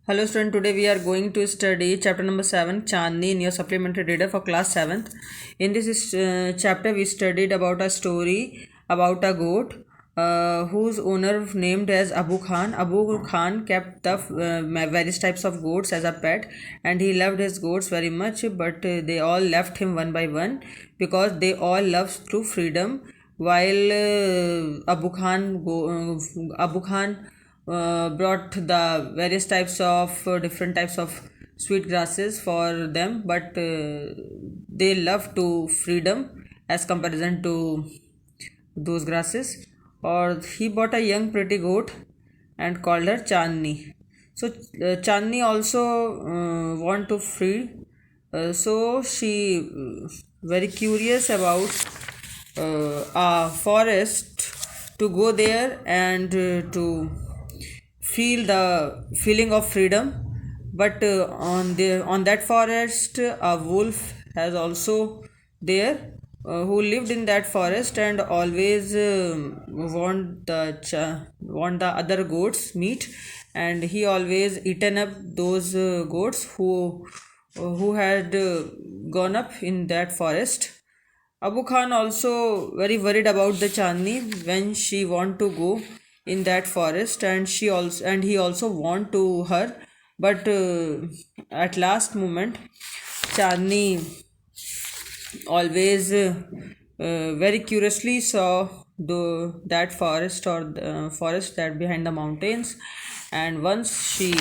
Hello student, today we are going to study chapter number 7 Chandni in your supplementary reader for class 7th. In this chapter we studied about a story about a goat whose owner named as Abu Khan. Abu Khan kept the various types of goats as a pet, and he loved his goats very much, but they all left him one by one because they all loved true freedom. While Abu Khan brought the various types of different types of sweet grasses for them, but they love to freedom as comparison to those grasses. Or he bought a young pretty goat and called her Chandni. So Chandni also want to free, so she very curious about a forest to go there and to feel the feeling of freedom. But on that forest a wolf has also there, who lived in that forest and always want the other goats meat, and he always eaten up those goats who had gone up in that forest. Abu Khan also very worried about the Chandni when she want to go in that forest, and he also want to her, but at last moment Chandni always very curiously saw that forest, or the forest that behind the mountains, and once she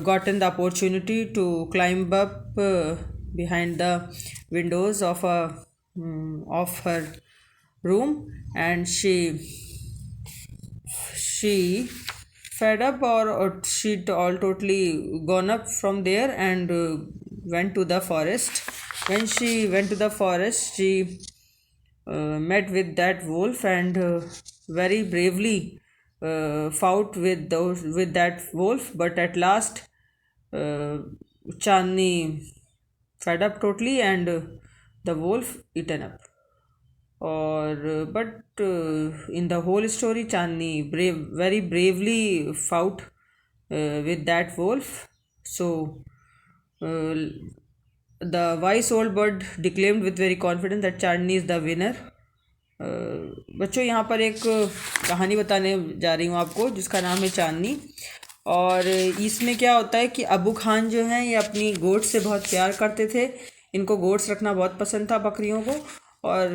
gotten the opportunity to climb up behind the windows of her room, and she fed up, or she all totally gone up from there and went to the forest. When she went to the forest, she met with that wolf and very bravely fought with that wolf, but at last uh, Chandni fed up totally, and the wolf eaten up. Or but in the whole story, Chandni very bravely fought with that wolf. So uh, the wise old bird declaimed with very confidence that Chandni is the winner. बच्चों, यहाँ पर एक कहानी बताने जा रही हूँ आपको, जिसका नाम है चांदनी। और इसमें क्या होता है कि अबू खान जो हैं, ये अपनी गोट से बहुत प्यार करते थे। इनको गोट्स रखना बहुत पसंद था, बकरियों को। और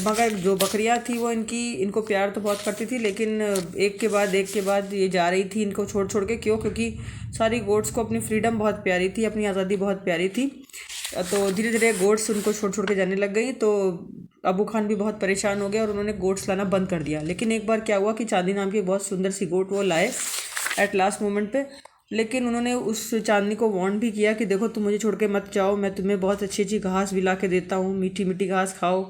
मगर जो बकरियां थी वो इनको प्यार तो बहुत करती थी, लेकिन एक के बाद ये जा रही थी इनको छोड़ छोड़ के। क्यों? क्योंकि सारी गोट्स को अपनी फ्रीडम बहुत प्यारी थी, अपनी आज़ादी बहुत प्यारी थी। तो धीरे धीरे गोट्स उनको छोड़ छोड़ के जाने लग गई। तो अबू खान भी बहुत परेशान हो गए और उन्होंने गोट्स लाना बंद कर दिया। लेकिन एक बार क्या हुआ कि चांदनी नाम की बहुत सुंदर सी गोट वो लाए एट लास्ट मोमेंट पे। लेकिन उन्होंने उस चांदनी को वार्न भी किया कि देखो, तुम मुझे छोड़ के मत जाओ, मैं तुम्हें बहुत अच्छी अच्छी घास भी ला के देता हूँ, मीठी मीठी घास खाओ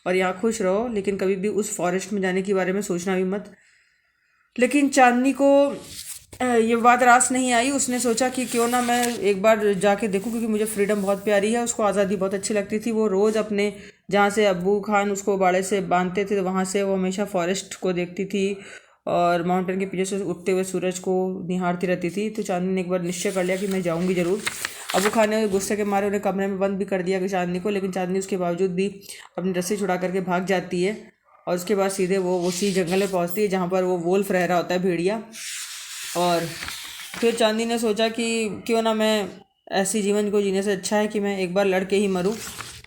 और यहाँ खुश रहो, लेकिन कभी भी उस फॉरेस्ट में जाने के बारे में सोचना भी मत। लेकिन चांदनी को ये बात रास नहीं आई। उसने सोचा कि क्यों ना मैं एक बार जाके देखूं, क्योंकि मुझे फ्रीडम बहुत प्यारी है। उसको आज़ादी बहुत अच्छी लगती थी। वो रोज़ अपने जहाँ से अब्बू खान उसको बाड़े से बांधते थे, तो वहाँ से वो हमेशा फॉरेस्ट को देखती थी और माउंटेन के पीछे से उगते हुए सूरज को निहारती रहती थी। तो चांदनी ने एक बार निश्चय कर लिया कि मैं जाऊँगी ज़रूर। अबू खान ने गुस्से के मारे उन्हें कमरे में बंद भी कर दिया कि चांदनी को, लेकिन चांदनी उसके बावजूद भी अपनी रस्सी छुड़ा करके भाग जाती है। और उसके बाद सीधे वो उसी जंगल में पहुँचती है जहाँ पर वो वोल्फ रह रहा होता है, भेड़िया। और फिर चांदी ने सोचा कि क्यों ना मैं ऐसी जीवन को जीने से अच्छा है कि मैं एक बार लड़ के ही मरूं।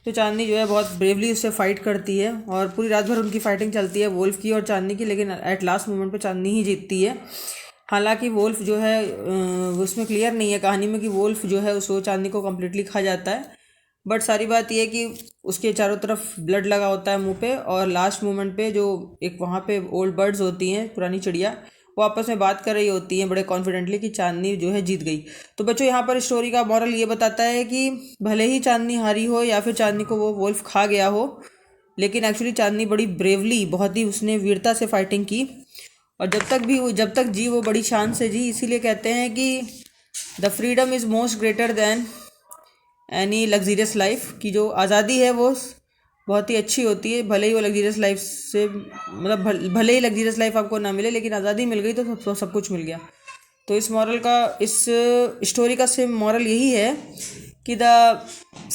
तो चांदनी जो है बहुत ब्रेवली उससे फाइट करती है, और पूरी रात भर उनकी फाइटिंग चलती है वोल्फ की और चांदनी की। लेकिन एट लास्ट मोमेंट पे चांदनी ही जीतती है। हालांकि वोल्फ जो है उसमें क्लियर नहीं है कहानी में कि वोल्फ जो है उसको चांदनी को कम्प्लीटली खा जाता है। बट सारी बात यह है कि उसके चारों तरफ ब्लड लगा होता है मुंह पे, और लास्ट मोमेंट पे जो एक वहाँ पे ओल्ड बर्ड्स होती हैं, पुरानी चिड़िया, वो आपस में बात कर रही होती हैं बड़े कॉन्फिडेंटली कि चांदनी जो है जीत गई। तो बच्चों, यहाँ पर स्टोरी का मॉरल ये बताता है कि भले ही चांदनी हारी हो या फिर चांदनी को वो वोल्फ खा गया हो, लेकिन एक्चुअली चांदनी बड़ी ब्रेवली, बहुत ही उसने वीरता से फाइटिंग की। और जब तक जी वो बड़ी शान से जी। इसीलिए कहते हैं कि the freedom is most greater than any luxurious life, की जो आज़ादी है वो बहुत ही अच्छी होती है। भले ही वो लग्जीरियस लाइफ से मतलब भले ही लग्जीरियस लाइफ आपको ना मिले, लेकिन आज़ादी मिल गई तो सब कुछ मिल गया। तो इस मॉरल का, इस स्टोरी का सिर्फ मॉरल यही है कि the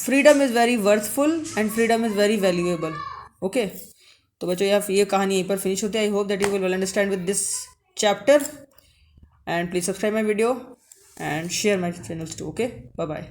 freedom is very worthful and freedom is very valuable. Okay, तो बच्चों ये कहानी यहीं पर फिनिश होती है। I hope that you will understand with this chapter, and please subscribe my video and share my channels too. Okay, bye bye.